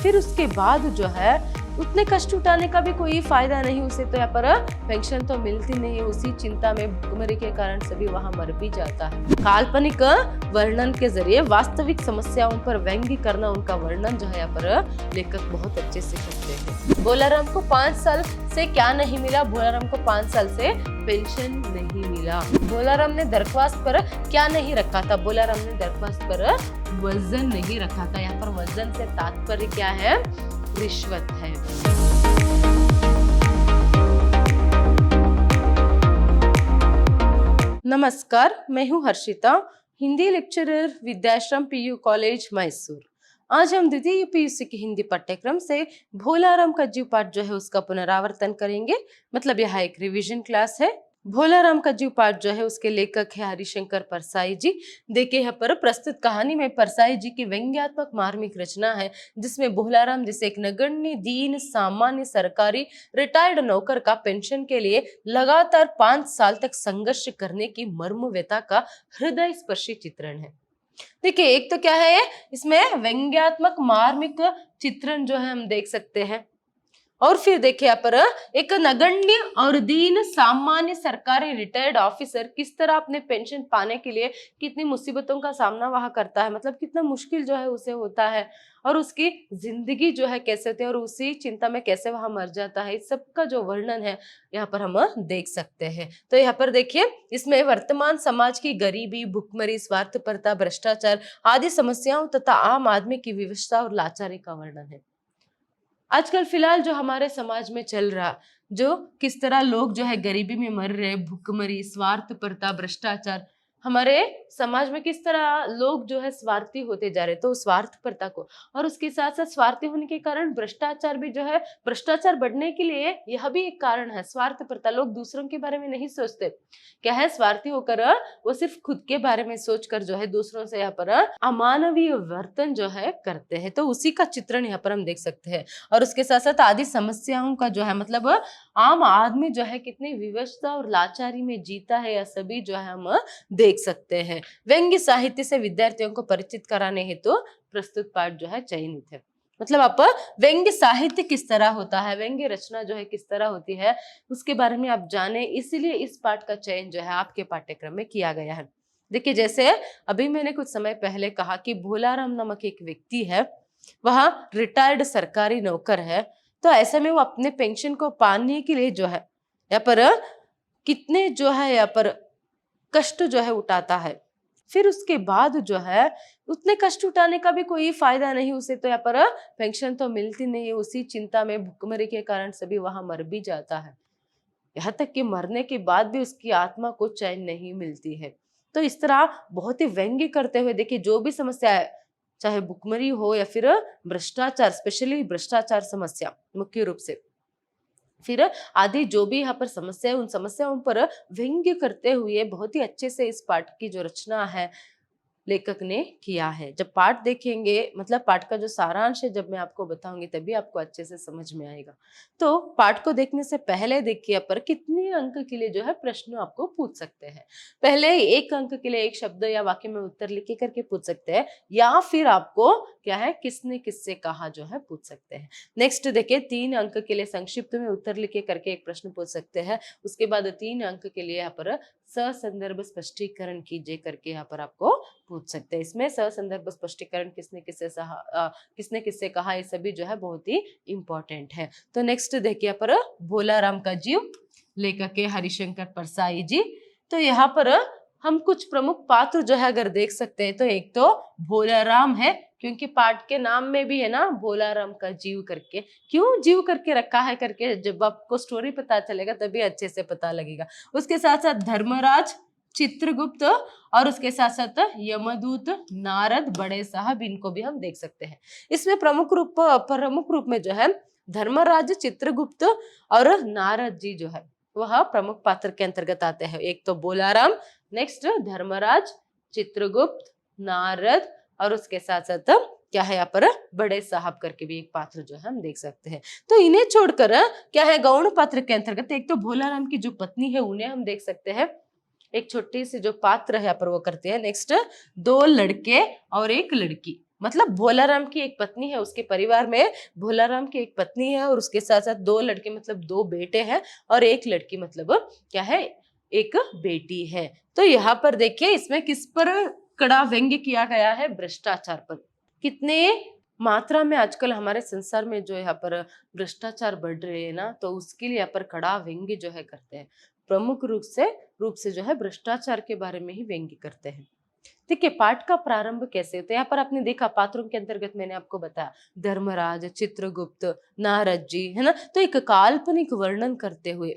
फिर उसके बाद जो है उतने कष्ट उठाने का भी कोई फायदा नहीं, उसे तो यहाँ पर पेंशन तो मिलती नहीं है, उसी चिंता में भुखमरी के कारण सभी वहां मर भी जाता है। काल्पनिक वर्णन के जरिए वास्तविक समस्याओं पर व्यंग्य करना, उनका वर्णन जो है यहाँ पर लेखक बहुत अच्छे से करते हैं। भोलाराम को 5 साल से क्या नहीं मिला? भोलाराम को 5 साल से पेंशन नहीं मिला। भोलाराम ने दरख्वास्त पर क्या नहीं रखा था? भोलाराम ने दरख्वास्त पर वजन नहीं रखा था। यहाँ पर वजन से तात्पर्य क्या है? रिश्वत है। नमस्कार, मैं हूँ Harshita, Hindi lecturer Vidyashram PU college Mysore. आज हम द्वितीय पीयूसी की हिंदी पाठ्यक्रम से भोलाराम का जीव पाठ जो है उसका पुनरावर्तन करेंगे। मतलब यह एक रिवीजन क्लास है। भोलाराम का जीव पाठ जो है उसके लेखक है हरिशंकर परसाई जी। देखिए यहाँ पर प्रस्तुत कहानी में परसाई जी की व्यंग्यात्मक मार्मिक रचना है, जिसमें भोलाराम जैसे एक नगण्य दीन सामान्य सरकारी रिटायर्ड नौकर का पेंशन के लिए लगातार 5 साल तक संघर्ष करने की मर्मव्यथा का हृदय स्पर्शी चित्रण है। देखिए, एक तो क्या है, इसमें व्यंग्यात्मक मार्मिक चित्रण जो है हम देख सकते हैं, और फिर देखिए यहाँ पर एक नगण्य और दीन सामान्य सरकारी रिटायर्ड ऑफिसर किस तरह अपने पेंशन पाने के लिए कितनी मुसीबतों का सामना वहां करता है, मतलब कितना मुश्किल जो है उसे होता है, और उसकी जिंदगी जो है कैसे होती है, और उसी चिंता में कैसे वहां मर जाता है, इस सब का जो वर्णन है यहाँ पर हम देख सकते हैं। तो यहाँ पर देखिए, इसमें वर्तमान समाज की गरीबी, भुखमरी, स्वार्थपरता, भ्रष्टाचार आदि समस्याओं तथा आम आदमी की विवशता और लाचारी का वर्णन है। आजकल फिलहाल जो हमारे समाज में चल रहा, जो किस तरह लोग जो है गरीबी में मर रहे, भुखमरी, स्वार्थपरता, भ्रष्टाचार, हमारे समाज में किस तरह लोग जो है स्वार्थी होते जा रहे, तो स्वार्थपरता को, और उसके साथ साथ स्वार्थी होने के कारण भ्रष्टाचार भी जो है, भ्रष्टाचार बढ़ने के लिए यह भी एक कारण है। स्वार्थपरता, लोग दूसरों के बारे में नहीं सोचते, क्या है, स्वार्थी होकर वो सिर्फ खुद के बारे में सोचकर जो है दूसरों से यहाँ पर अमानवीय वर्तन जो है करते हैं। तो उसी का चित्रण यहाँ पर हम देख सकते हैं, और उसके साथ साथ आदि समस्याओं का जो है, मतलब आम आदमी जो है कितनी विवशता और लाचारी में जीता है, यह सभी जो है हम देख सकते हैं। व्यंग्य साहित्य से विद्यार्थियों को परिचित कराने हेतु तो प्रस्तुत पाठ जो है चयनित है। मतलब आप व्यंग्य साहित्य किस तरह होता है, व्यंग्य रचना जो है किस तरह होती है, उसके बारे में आप जाने, इसीलिए इस पाठ का चयन जो है आपके पाठ्यक्रम में किया गया है। देखिए, जैसे अभी मैंने कुछ समय पहले कहा कि भोलाराम नामक एक व्यक्ति है, वह रिटायर्ड सरकारी नौकर है, तो ऐसे में वो अपने पेंशन को पाने के लिए जो है यहाँ पर कितने जो है यहाँ पर कष्ट जो है उठाता है। फिर उसके बाद जो है उतने कष्ट उठाने का भी कोई फायदा नहीं, उसे तो यहाँ पर पेंशन तो मिलती नहीं है, उसी चिंता में भुखमरी के कारण सभी वहां मर भी जाता है। यहाँ तक कि मरने के बाद भी उसकी आत्मा को चैन नहीं मिलती है। तो इस तरह बहुत ही व्यंग्य करते हुए देखिए, जो भी समस्या है, चाहे भुखमरी हो या फिर भ्रष्टाचार, स्पेशली भ्रष्टाचार समस्या मुख्य रूप से, फिर आदि जो भी यहाँ पर समस्या है, उन समस्याओं पर व्यंग्य करते हुए बहुत ही अच्छे से इस पाठ की जो रचना है लेखक ने किया है। जब पाठ देखेंगे, मतलब पाठ का जो सारांश है जब मैं आपको बताऊंगी, तभी आपको अच्छे से समझ में आएगा। तो पाठ को देखने से पहले देखिए पर कितने अंक के लिए जो है प्रश्न आपको पूछ सकते हैं। पहले 1 अंक के लिए एक शब्द या वाक्य में उत्तर लिख करके पूछ सकते हैं, या फिर आपको क्या है, किसने किससे कहा जो है पूछ सकते हैं। नेक्स्ट देखिए, 3 अंक के लिए संक्षिप्त में उत्तर लिखे करके एक प्रश्न पूछ सकते हैं। उसके बाद 3 अंक के लिए यहाँ पर ससंदर्भ स्पष्टीकरण कीजिए करके यहाँ पर आपको पूछ सकते हैं। इसमें ससंदर्भ स्पष्टीकरण किसने किससे कहा, ये सभी जो है बहुत ही इंपॉर्टेंट है। तो नेक्स्ट देखिए यहाँ पर भोलाराम का जीव, लेखक है हरिशंकर परसाई जी। तो यहाँ पर हम कुछ प्रमुख पात्र जो है अगर देख सकते हैं, तो एक तो भोलाराम है, क्योंकि पाठ के नाम में भी है ना भोलाराम का जीव करके, क्यों जीव करके रखा है करके जब आपको स्टोरी पता चलेगा तभी अच्छे से पता लगेगा। उसके साथ साथ धर्मराज, चित्रगुप्त, और उसके साथ साथ यमदूत, नारद, बड़े साहब, इनको भी हम देख सकते हैं। इसमें प्रमुख रूप में जो है धर्मराज, चित्रगुप्त और नारद जी जो है वह प्रमुख पात्र के अंतर्गत आते हैं। एक तो बोलाराम, नेक्स्ट धर्मराज, चित्रगुप्त, नारद, और उसके साथ साथ क्या है यहाँ पर बड़े साहब करके भी एक पात्र जो है हम देख सकते हैं। तो इन्हें छोड़कर क्या है, गौण पात्र के अंतर्गत एक तो भोलाराम की जो पत्नी है उन्हें हम देख सकते हैं, एक छोटी सी जो पात्र है यहाँ पर वो करते हैं। नेक्स्ट 2 लड़के और 1 लड़की, मतलब भोलाराम की एक पत्नी है, उसके परिवार में भोलाराम की एक पत्नी है और उसके साथ साथ दो लड़के मतलब दो बेटे हैं और एक लड़की मतलब क्या है, एक बेटी है। तो यहाँ पर देखिए इसमें किस पर कड़ा व्यंग्य किया गया है, भ्रष्टाचार पर। कितने मात्रा में आजकल हमारे संसार में जो यहाँ पर भ्रष्टाचार बढ़ रहे हैं ना, तो उसके लिए यहाँ पर कड़ा व्यंग्य जो है करते हैं, प्रमुख रूप से जो है भ्रष्टाचार के बारे में ही व्यंग्य करते हैं। देखिए पाठ का प्रारंभ कैसे होता है, यहाँ पर आपने देखा पात्रों के अंतर्गत मैंने आपको बताया धर्मराज, चित्रगुप्त, नारद जी, है ना। तो एक काल्पनिक वर्णन करते हुए,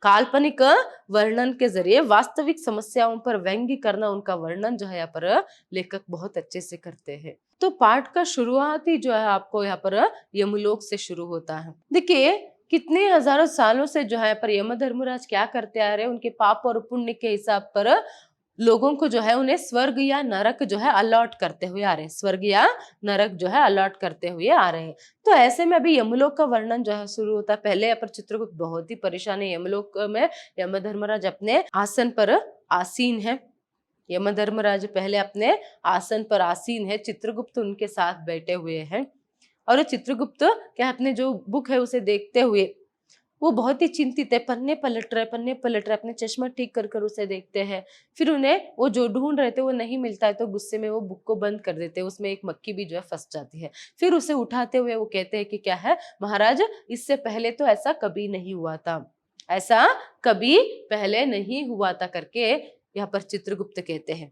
काल्पनिक वर्णन के जरिए वास्तविक समस्याओं पर व्यंग्य करना, उनका वर्णन जो है यहाँ पर लेखक बहुत अच्छे से करते हैं। तो पाठ का शुरुआती जो है आपको यहाँ पर यमलोक से शुरू होता है। देखिए कितने हजारों सालों से जो है पर यम धर्मराज क्या करते आ रहे हैं, उनके पाप और पुण्य के हिसाब पर लोगों को जो है उन्हें स्वर्ग या नरक जो है अलॉट करते हुए आ रहे हैं, स्वर्ग या नरक जो है अलॉट करते हुए आ रहे हैं। तो ऐसे में अभी यमलोक का वर्णन जो है शुरू होता है। पहले यहाँ पर चित्रगुप्त बहुत ही परेशान है, यमलोक में यम धर्मराज अपने आसन पर आसीन है, यम धर्मराज पहले अपने आसन पर आसीन है, चित्रगुप्त उनके साथ बैठे हुए हैं और चित्रगुप्त क्या अपने जो बुक है उसे देखते हुए वो बहुत ही चिंतित है, पन्ने पलट रहे, अपने चश्मा ठीक कर कर उसे देखते हैं। फिर उन्हें वो जो ढूंढ रहे थे वो नहीं मिलता है, तो गुस्से में वो बुक को बंद कर देते हैं, उसमें एक मक्खी भी जो है फंस जाती है। फिर उसे उठाते हुए वो कहते हैं कि क्या है महाराज, इससे पहले तो ऐसा कभी नहीं हुआ था, ऐसा कभी पहले नहीं हुआ था करके यहाँ पर चित्रगुप्त कहते हैं।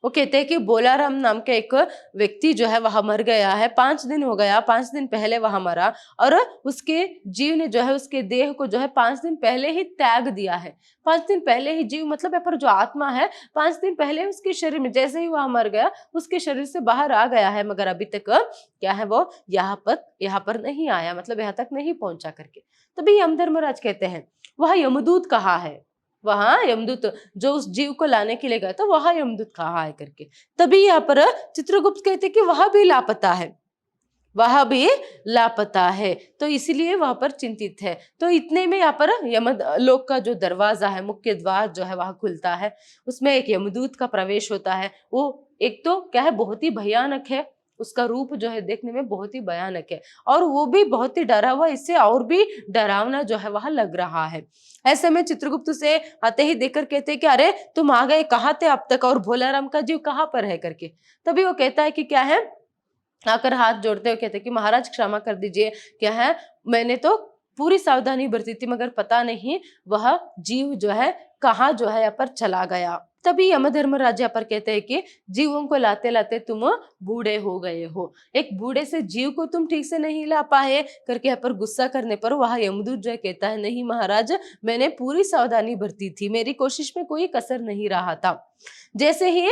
वो कहते हैं कि बोलाराम नाम का एक व्यक्ति जो है वह मर गया है, 5 दिन हो गया, 5 दिन पहले वह मरा और उसके जीव ने जो है उसके देह को जो है 5 दिन पहले ही त्याग दिया है। 5 दिन पहले ही जीव मतलब यहाँ पर जो आत्मा है 5 दिन पहले उसके शरीर में, जैसे ही वह मर गया उसके शरीर से बाहर आ गया है, मगर अभी तक क्या है वो यहाँ पर नहीं आया, मतलब यहाँ तक नहीं पहुंचा करके। तभी यम धर्मराज कहते हैं वह यमदूत कहाँ है, वहां यमदूत जो उस जीव को लाने के लिए गया था वहां यमदूत कहाँ है करके। तभी यहाँ पर चित्रगुप्त कहते कि वह भी लापता है, वह भी लापता है, तो इसीलिए वहां पर चिंतित है। तो इतने में यहाँ पर यमलोक का जो दरवाजा है, मुख्य द्वार जो है वह खुलता है, उसमें एक यमदूत का प्रवेश होता है। वो एक तो क्या है बहुत ही भयानक है, उसका रूप जो है देखने में बहुत ही भयानक है और वो भी बहुत ही डरा हुआ, इससे और भी डरावना जो है वह लग रहा है। ऐसे में चित्रगुप्त से आते ही देखकर कहते हैं कि अरे तुम आ गए, कहाँ थे अब तक और भोलाराम का जीव कहाँ पर है करके। तभी वो कहता है कि क्या है, आकर हाथ जोड़ते हुए कहते कि महाराज क्षमा कर दीजिए, क्या है मैंने तो पूरी सावधानी बरती थी, मगर पता नहीं वह जीव जो है कहाँ जो है यहाँ पर चला गया। तभी यमधर्मराज यहाँ पर कहते हैं कि जीवों को लाते लाते तुम बूढ़े हो गए हो, एक बूढ़े से जीव को तुम ठीक से नहीं ला पाए करके यहाँ पर गुस्सा करने पर वह यमदूत जो कहता है नहीं महाराज, मैंने पूरी सावधानी बरती थी, मेरी कोशिश में कोई कसर नहीं रहा था। जैसे ही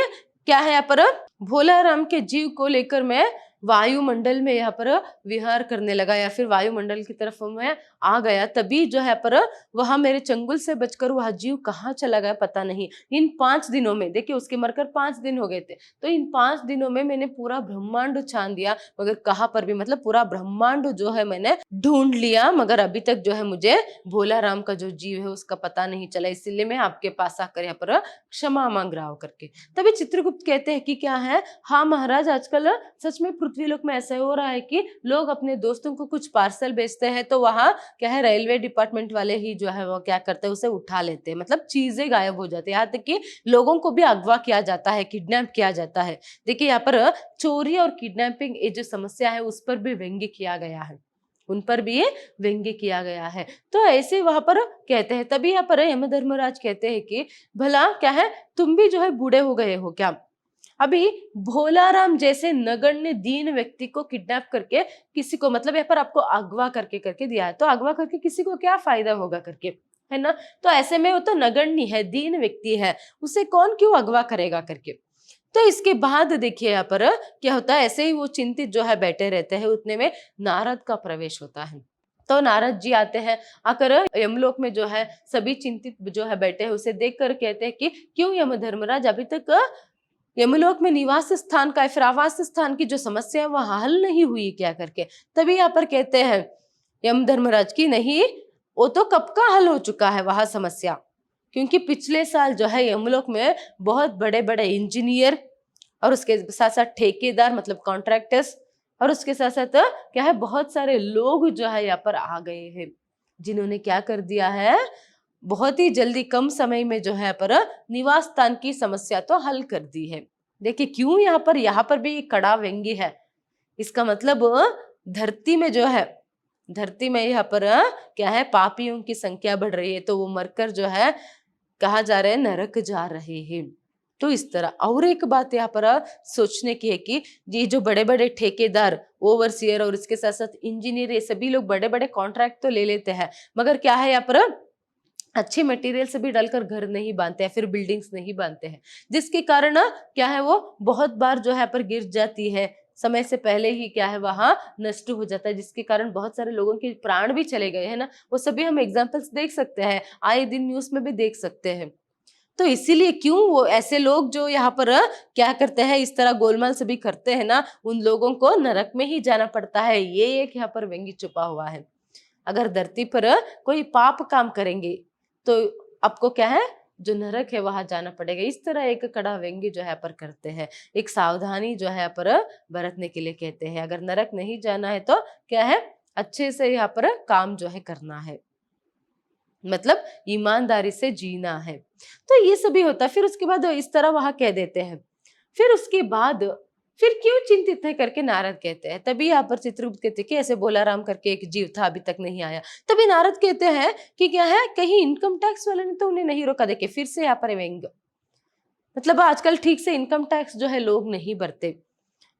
क्या है यहाँ पर भोलाराम के जीव को लेकर मैं वायुमंडल में यहाँ पर विहार करने लगा या फिर वायुमंडल की तरफ मैं आ गया, तभी जो है पर वह मेरे चंगुल से बचकर वह जीव कहाँ चला गया पता नहीं। इन 5 दिनों में देखिए उसके मरकर 5 दिन हो गए थे, तो इन 5 दिनों में मैंने पूरा ब्रह्मांड छान दिया, मगर कहाँ पर भी मतलब पूरा ब्रह्मांड जो है मैंने ढूंढ लिया, मगर अभी तक जो है मुझे भोलाराम का जो जीव है उसका पता नहीं चला, इसीलिए मैं आपके पास आकर यहाँ पर क्षमा मांग रहा हूँ करके। तभी चित्रगुप्त कहते हैं कि क्या है, हाँ महाराज आजकल सच में पृथ्वीलोक में ऐसा हो रहा है कि लोग अपने दोस्तों को कुछ पार्सल भेजते हैं तो वहां क्या है रेलवे डिपार्टमेंट वाले ही जो है वो क्या करते हैं उसे उठा लेते हैं, मतलब चीजें गायब हो जाती है, यहाँ तक कि लोगों को भी अगवा किया जाता है, किडनैप किया जाता है। देखिए यहाँ पर चोरी और किडनैपिंग ये जो समस्या है उस पर भी व्यंग्य किया गया है, उन पर भी ये व्यंग्य किया गया है। तो ऐसे वहां पर कहते हैं, तभी यहाँ पर यमधर्मराज कहते हैं कि भला क्या है तुम भी जो है बूढ़े हो गए हो क्या, अभी भोलाराम जैसे नगण्य दीन व्यक्ति को किडनैप करके किसी को मतलब यहाँ पर आपको अगवा करके करके दिया है, तो अगवा करके किसी को क्या फायदा होगा करके, है ना। तो ऐसे में वो तो नगण्य है, दीन व्यक्ति है, उसे कौन क्यों अगवा करेगा करके। तो इसके बाद देखिए यहाँ पर क्या होता है, ऐसे ही वो चिंतित जो है बैठे रहते हैं, उतने में नारद का प्रवेश होता है। तो नारद जी आते हैं, आकर यमलोक में जो है सभी चिंतित जो है बैठे हैं उसे देखकर कहते हैं कि क्यों यम धर्मराज अभी तक यमलोक में निवास स्थान का फिर आवास स्थान की जो समस्या है वह हल नहीं हुई क्या करके। तभी यहाँ पर कहते हैं यम धर्मराज की नहीं, वो तो कब का हल हो चुका है वह समस्या, क्योंकि पिछले साल जो है यमलोक में बहुत बड़े बड़े इंजीनियर और उसके साथ साथ ठेकेदार मतलब कॉन्ट्रैक्टर्स, और उसके साथ साथ क्या है, बहुत सारे लोग जो है यहाँ पर आ गए हैं, जिन्होंने क्या कर दिया है, बहुत ही जल्दी कम समय में जो है पर निवास स्थान की समस्या तो हल कर दी है। देखिए क्यों यहाँ पर भी कड़ा व्यंग्य है। इसका मतलब धरती में जो है, धरती में यहाँ पर क्या है, पापियों की संख्या बढ़ रही है, तो वो मरकर जो है कहा जा रहा है नरक जा रहे हैं। तो इस तरह और एक बात यहाँ पर सोचने की है कि ये जो बड़े बड़े ठेकेदार, ओवरसियर और इसके साथ साथ इंजीनियर, ये सभी लोग बड़े बड़े कॉन्ट्रैक्ट तो ले लेते हैं, मगर क्या है यहाँ पर अच्छे मटेरियल से भी डालकर घर नहीं बांधते हैं, फिर बिल्डिंग्स नहीं बांधते हैं, जिसके कारण क्या है वो बहुत बार जो है पर गिर जाती है, समय से पहले ही क्या है वहां नष्ट हो जाता है, जिसके कारण बहुत सारे लोगों के प्राण भी चले गए हैं ना। वो सभी हम एग्जांपल्स देख सकते हैं, आए दिन न्यूज में भी देख सकते हैं। तो इसीलिए क्यों वो ऐसे लोग जो यहाँ पर क्या करते हैं, इस तरह गोलमाल सभी करते हैं ना, उन लोगों को नरक में ही जाना पड़ता है। ये एक यहाँ पर व्यंग्य छुपा हुआ है। अगर धरती पर कोई पाप काम करेंगे तो आपको क्या है, जो नरक है वहां जाना पड़ेगा। इस तरह एक कड़ा व्यंग्य जो है पर करते हैं, एक सावधानी जो है पर बरतने के लिए कहते हैं। अगर नरक नहीं जाना है तो क्या है, अच्छे से यहाँ पर काम जो है करना है, मतलब ईमानदारी से जीना है। तो ये सभी होता है। फिर उसके बाद इस तरह वहां कह देते हैं। फिर उसके बाद फिर क्यों चिंतित है करके नारद कहते हैं। तभी यहाँ पर चित्रगुप्त कहते हैं कि ऐसे बोलाराम करके एक जीव था, अभी तक नहीं आया। तभी नारद कहते हैं कि क्या है, कहीं इनकम टैक्स वाले ने तो उन्हें नहीं रोका। देखिए फिर से यहाँ पर व्यंग्य, मतलब आजकल ठीक से इनकम टैक्स जो है लोग नहीं भरते,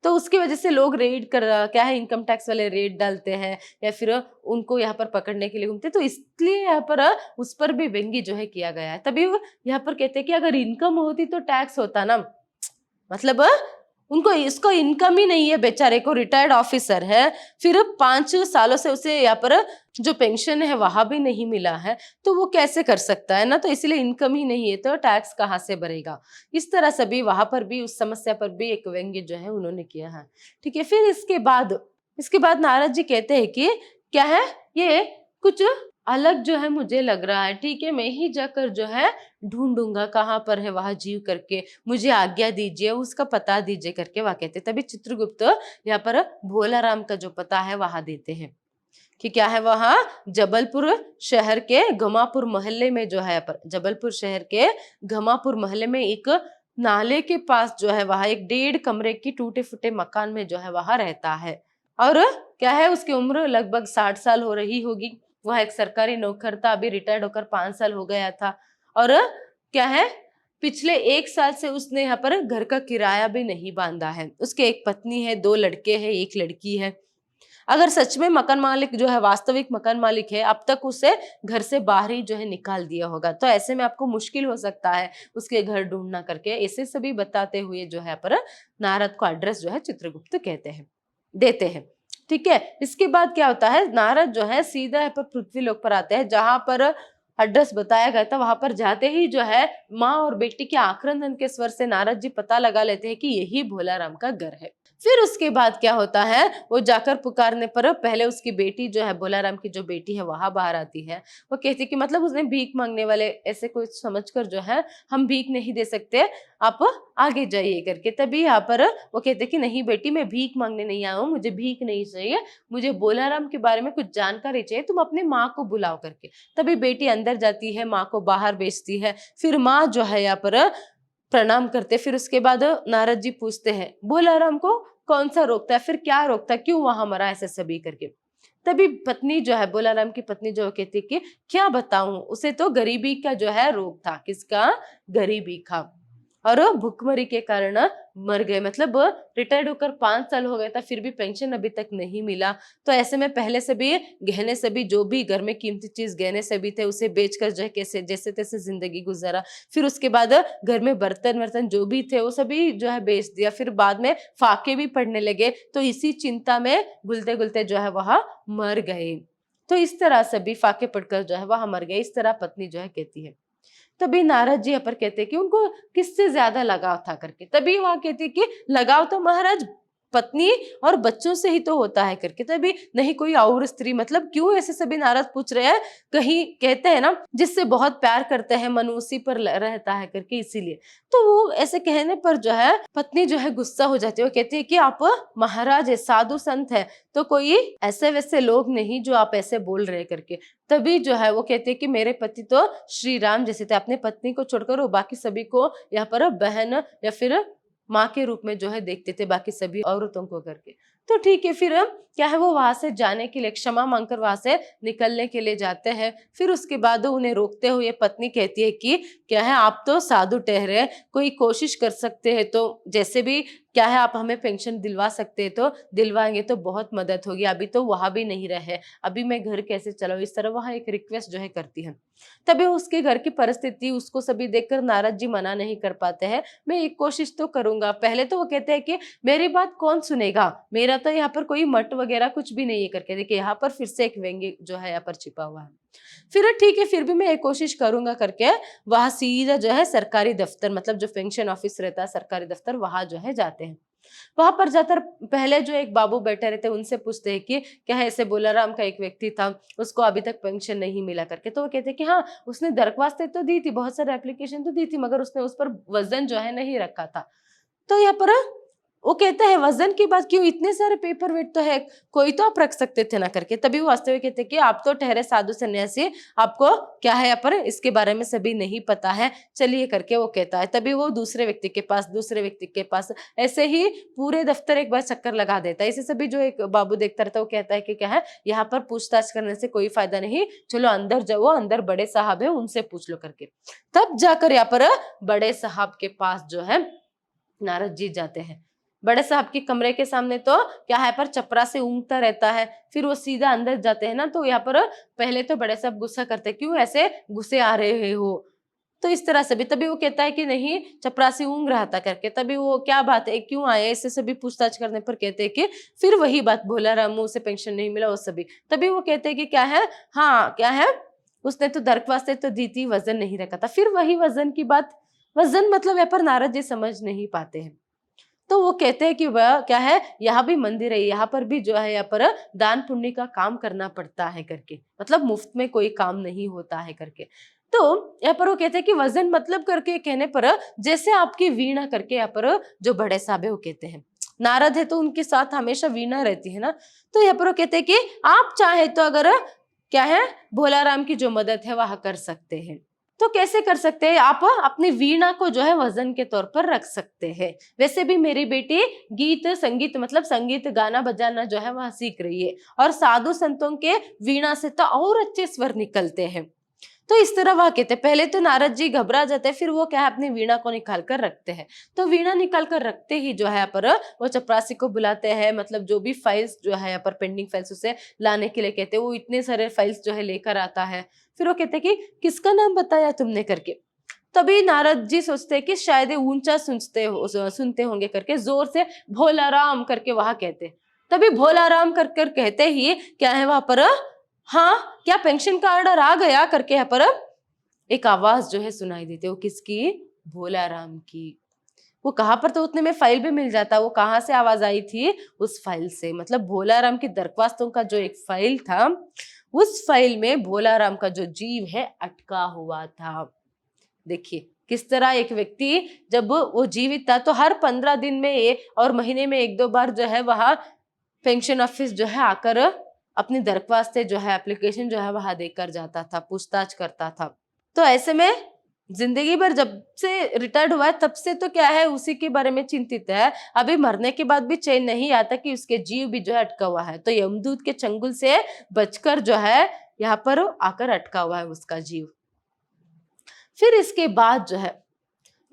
तो उसकी वजह से लोग रेड कर, क्या है, इनकम टैक्स वाले रेड डालते हैं या फिर उनको यहाँ पर पकड़ने के लिए घूमते, तो इसलिए यहाँ पर उस पर भी व्यंग्य जो है किया गया है। तभी वो यहाँ पर कहते हैं कि अगर इनकम होती तो टैक्स होता ना, मतलब उनको इसको इनकम ही नहीं है, बेचारे को, रिटायर्ड ऑफिसर है, फिर 5 सालों से उसे यहाँ पर जो पेंशन है वहां भी नहीं मिला है, तो वो कैसे कर सकता है ना। तो इसलिए इनकम ही नहीं है तो टैक्स कहाँ से भरेगा। इस तरह से भी वहां पर भी उस समस्या पर भी एक व्यंग्य जो है उन्होंने किया है। ठीक है, फिर इसके बाद नारद जी कहते हैं कि क्या है, ये कुछ अलग जो है मुझे लग रहा है। ठीक है, मैं ही जाकर जो है ढूंढूंगा कहाँ पर है वह जीव करके, मुझे आज्ञा दीजिए, उसका पता दीजिए करके वह कहते। तभी चित्रगुप्त यहाँ पर भोलाराम का जो पता है वहां देते हैं कि क्या है, वहां जबलपुर शहर के घमापुर मोहल्ले में जो है, पर जबलपुर शहर के घमापुर मोहल्ले में एक नाले के पास जो है वहां एक 1.5 कमरे की टूटे फूटे मकान में जो है वहां रहता है। और क्या है, उसकी उम्र लगभग 60 साल हो रही होगी। वह एक सरकारी नौकर था, अभी रिटायर्ड होकर 5 साल हो गया था। और क्या है, पिछले 1 साल से उसने यहाँ पर घर का किराया भी नहीं बांधा है। उसके एक पत्नी है, 2 लड़के हैं, 1 लड़की है। अगर सच में मकान मालिक जो है वास्तविक मकान मालिक है, अब तक उसे घर से बाहर ही जो है निकाल दिया होगा। तो ऐसे में आपको मुश्किल हो सकता है उसके घर ढूंढना करके। ऐसे सभी बताते हुए जो है पर नारद को एड्रेस जो है चित्रगुप्त कहते हैं, देते हैं। ठीक है, इसके बाद क्या होता है, नारद जो है सीधा है पर पृथ्वी लोक पर आते हैं, जहां पर एड्रेस बताया गया था। वहां पर जाते ही जो है माँ और बेटी के आक्रंदन के स्वर से नारद जी पता लगा लेते हैं कि यही भोलाराम का घर है। फिर उसके बाद क्या होता है, वो जाकर पुकारने पर पहले उसकी बेटी जो है, भोलाराम की जो बेटी है, वहां बाहर आती है। वो कहती कि मतलब उसने भीख मांगने वाले ऐसे कुछ समझकर जो है, हम भीख नहीं दे सकते, आप आगे जाइए करके। तभी यहाँ पर वो कहते कि नहीं बेटी, मैं भीख मांगने नहीं आया हूँ, मुझे भीख नहीं चाहिए, मुझे भोलाराम के बारे में कुछ जानकारी चाहिए, तुम अपने माँ को बुलाओ करके। तभी बेटी अंदर जाती है, माँ को बाहर भेजती है। फिर माँ जो है यहाँ पर प्रणाम करते। फिर उसके बाद नारद जी पूछते हैं भोलाराम को कौन सा रोकता है, फिर क्या रोकता है, क्यों वहां मरा, ऐसे सभी करके। तभी पत्नी जो है, भोलाराम की पत्नी जो कहती है कि क्या बताऊं, उसे तो गरीबी का जो है रोग था। किसका? गरीबी का। और भुखमरी के कारण मर गए, मतलब रिटायर्ड होकर 5 साल हो गया था, फिर भी पेंशन अभी तक नहीं मिला। तो ऐसे में पहले से भी गहने से भी, जो भी घर में कीमती चीज गहने से भी थे, उसे बेचकर जो है कैसे जैसे तैसे जिंदगी गुजारा। फिर उसके बाद घर में बर्तन वर्तन जो भी थे वो सभी जो है बेच दिया। फिर बाद में फाके भी पड़ने लगे, तो इसी चिंता में गुलते गुलते जो है वह मर गए। तो इस तरह से भी फाके पड़कर जो है वह मर गए, इस तरह पत्नी जो है कहती है। तभी नारद जी यहाँ पर कहते हैं कि उनको किससे ज्यादा लगाव था करके। तभी वहां कहती है कि लगाव तो महाराज पत्नी और बच्चों से ही तो होता है करके, तभी नहीं कोई और स्त्री, मतलब क्यों ऐसे सभी नारद पूछ रहे हैं, कहीं कहते हैं ना जिससे बहुत प्यार करते हैं मन उसी पर रहता है करके, इसीलिए। तो वो ऐसे कहने पर जो है पत्नी जो है गुस्सा हो जाती है, वो कहती है कि आप महाराज है, साधु संत है, तो कोई ऐसे वैसे लोग नहीं जो आप ऐसे बोल रहे करके। तभी जो है वो कहते हैं कि मेरे पति तो श्री राम जैसे थे, अपने पत्नी को छोड़कर वो बाकी सभी को यहाँ पर बहन या फिर माँ के रूप में जो है देखते थे, बाकी सभी औरतों को करके। तो ठीक है, फिर क्या है वो वहां से जाने के लिए क्षमा मांगकर वहां से निकलने के लिए जाते हैं। फिर उसके बाद उन्हें रोकते हुए पत्नी कहती है कि क्या है आप तो साधु ठहरे, कोई कोशिश कर सकते हैं तो जैसे भी क्या है आप हमें पेंशन दिलवा सकते हैं तो दिलवाएंगे तो बहुत मदद होगी, अभी तो वहां भी नहीं रहे, अभी मैं घर कैसे चलाऊं, इस तरह वहां एक रिक्वेस्ट जो है करती है। तभी उसके घर की परिस्थिति उसको सभी देखकर नारद जी मना नहीं कर पाते हैं, मैं एक कोशिश तो करूंगा। पहले तो वो कहते हैं कि मेरी बात कौन सुनेगा, मेरा तो यहाँ पर कोई मठ वगैरह कुछ भी नहीं है करके। देखिए यहाँ पर फिर से एक व्यंग्य जो है यहाँ पर छिपा हुआ है। फिर ठीक है, फिर भी मैं एक कोशिश करूंगा करके वहां सीधा जो है सरकारी दफ्तर, मतलब जो पेंशन ऑफिस रहता है सरकारी दफ्तर, वहां जो है जाते हैं। वहां पर जाकर पहले जो एक बाबू बैठे रहते हैं उनसे पूछते हैं कि क्या है ऐसे बोलाराम का एक व्यक्ति था, उसको अभी तक पेंशन नहीं मिला करके। तो वो कहते हैं कि हाँ उसने दरख्वास्तें तो दी थी, बहुत सारे एप्लीकेशन तो दी थी, मगर उसने उस पर वजन जो है नहीं रखा था। तो यहाँ पर वो कहते हैं वजन की बात क्यों, इतने सारे पेपर वेट तो है, कोई तो आप रख सकते थे ना करके। तभी वो हंसते हुए कहते हैं कि आप तो ठहरे साधु सन्यासी, आपको क्या है यहाँ पर इसके बारे में सभी नहीं पता है, चलिए करके वो कहता है। तभी वो दूसरे व्यक्ति के पास, दूसरे व्यक्ति के पास, ऐसे ही पूरे दफ्तर एक बार चक्कर लगा देता है। इसे सभी जो एक बाबू देखता रहता है वो कहता है कि क्या है यहाँ पर पूछताछ करने से कोई फायदा नहीं, चलो अंदर जाओ, अंदर बड़े साहब है उनसे पूछ लो करके। तब जाकर यहाँ पर बड़े साहब के पास जो है नारद जी जाते हैं। बड़े साहब के कमरे के सामने तो क्या है पर चपरा से ऊँगता रहता है। फिर वो सीधा अंदर जाते हैं ना, तो यहाँ पर पहले तो बड़े साहब गुस्सा करते हैं, क्यों ऐसे गुस्से आ रहे हो, तो इस तरह से भी। तभी वो कहता है कि नहीं चपरासी ऊँग रहा था करके। तभी वो क्या बात है क्यों आए, इससे सभी पूछताछ करने पर कहते हैं कि फिर वही बात, भोला राम उसे पेंशन नहीं मिला वो सभी। तभी वो कहते हैं कि क्या है, हाँ क्या है उसने तो दरख्वास्तें तो दी थी, वजन नहीं रखा था। फिर वही वजन की बात, वजन मतलब यहाँ पर नारद जी समझ नहीं पाते हैं। तो वो कहते हैं कि वह क्या है यहाँ भी मंदिर है, यहाँ पर भी जो है यहाँ पर दान पुण्य का काम करना पड़ता है करके, मतलब मुफ्त में कोई काम नहीं होता है करके। तो यहाँ पर वो कहते हैं कि वजन मतलब करके कहने पर जैसे आपकी वीणा करके, यहाँ पर जो बड़े साहब है वो कहते हैं नारद है तो उनके साथ हमेशा वीणा रहती है ना। तो यहाँ पर वो कहते हैं कि आप चाहे तो अगर क्या है भोलाराम की जो मदद है वह कर सकते हैं। तो कैसे कर सकते हैं, आप अपनी वीणा को जो है वजन के तौर पर रख सकते हैं। वैसे भी मेरी बेटी गीत संगीत मतलब संगीत गाना बजाना जो है वह सीख रही है, और साधु संतों के वीणा से तो और अच्छे स्वर निकलते हैं। तो इस तरह वह कहते हैं। पहले तो नारद जी घबरा जाते हैं, फिर वो क्या है अपनी वीणा को निकाल कर रखते हैं। तो वीणा निकाल कर रखते ही जो है यहाँ पर वो चपरासी को बुलाते हैं, मतलब जो भी फाइल्स जो है यहाँ पर पेंडिंग फाइल्स उसे लाने के लिए कहते हैं। वो इतने सारे फाइल्स जो है लेकर आता है। फिर वो कहते हैं कि किसका नाम बताया तुमने करके। तभी नारद जी सोचते हैं कि शायद ये ऊंचा सुनते होंगे करके जोर से भोलाराम करके वहां कहते हैं। तभी भोलाराम कर कर कहते ही क्या है वहां पर, हाँ क्या पेंशन का ऑर्डर आ गया करके यहाँ पर एक आवाज जो है सुनाई देती है। वो किसकी, भोलाराम की। वो कहाँ पर, तो उतने में फाइल भी मिल जाता। वो कहाँ से आवाज आई थी, उस फाइल से, मतलब भोलाराम की दरख्वास्तों का जो एक फाइल था, उस फाइल में भोलाराम का जो जीव है अटका हुआ था। देखिए किस तरह एक व्यक्ति जब वो जीवित था तो हर 15 दिन में और महीने में एक दो बार जो है वहां पेंशन ऑफिस जो है आकर अपनी दरख्वास्तें जो है एप्लीकेशन जो है वहां देकर जाता था, पूछताछ करता था। तो ऐसे में जिंदगी भर जब से रिटायर्ड हुआ है तब से तो क्या है उसी के बारे में चिंतित है। अभी मरने के बाद भी चैन नहीं आता कि उसके जीव भी जो है अटका हुआ है। तो यमदूत के चंगुल से बचकर जो है यहाँ पर आकर अटका हुआ है उसका जीव। फिर इसके बाद जो है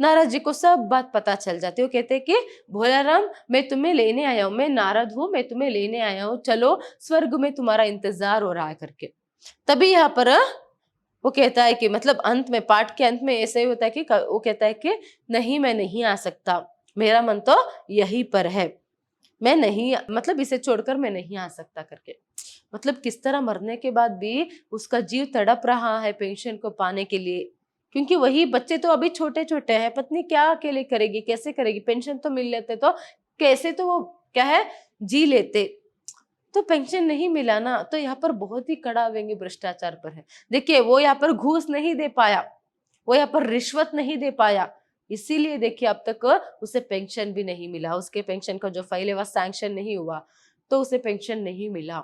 नारद जी को सब बात पता चल जाती है। वो कहते हैं कि भोलाराम मैं तुम्हें लेने आया हूँ, मैं नारद हूँ, मैं तुम्हें लेने आया हूँ, चलो स्वर्ग में तुम्हारा इंतजार हो रहा है करके। तभी यहाँ पर वो कहता है कि मतलब अंत में, पाठ के अंत में ऐसे ही होता है कि वो कहता है कि नहीं मैं नहीं आ सकता, मेरा मन तो यहीं पर है, मैं नहीं मतलब इसे छोड़कर मैं नहीं आ सकता करके। मतलब किस तरह मरने के बाद भी उसका जीव तड़प रहा है पेंशन को पाने के लिए, क्योंकि वही बच्चे तो अभी छोटे छोटे हैं, पत्नी क्या अकेले करेगी, कैसे करेगी, पेंशन तो मिल लेते तो कैसे तो वो क्या है, जी लेते तो पेंशन नहीं मिला ना, तो यहाँ पर बहुत ही कड़ा व्यंग्य भ्रष्टाचार पर है। देखिए वो यहाँ पर घूस नहीं दे पाया, वो यहाँ पर रिश्वत नहीं दे पाया, इसीलिए देखिए अब तक उसे पेंशन भी नहीं मिला, उसके पेंशन का जो फाइल है वह सैंक्शन नहीं हुआ, तो उसे पेंशन नहीं मिला।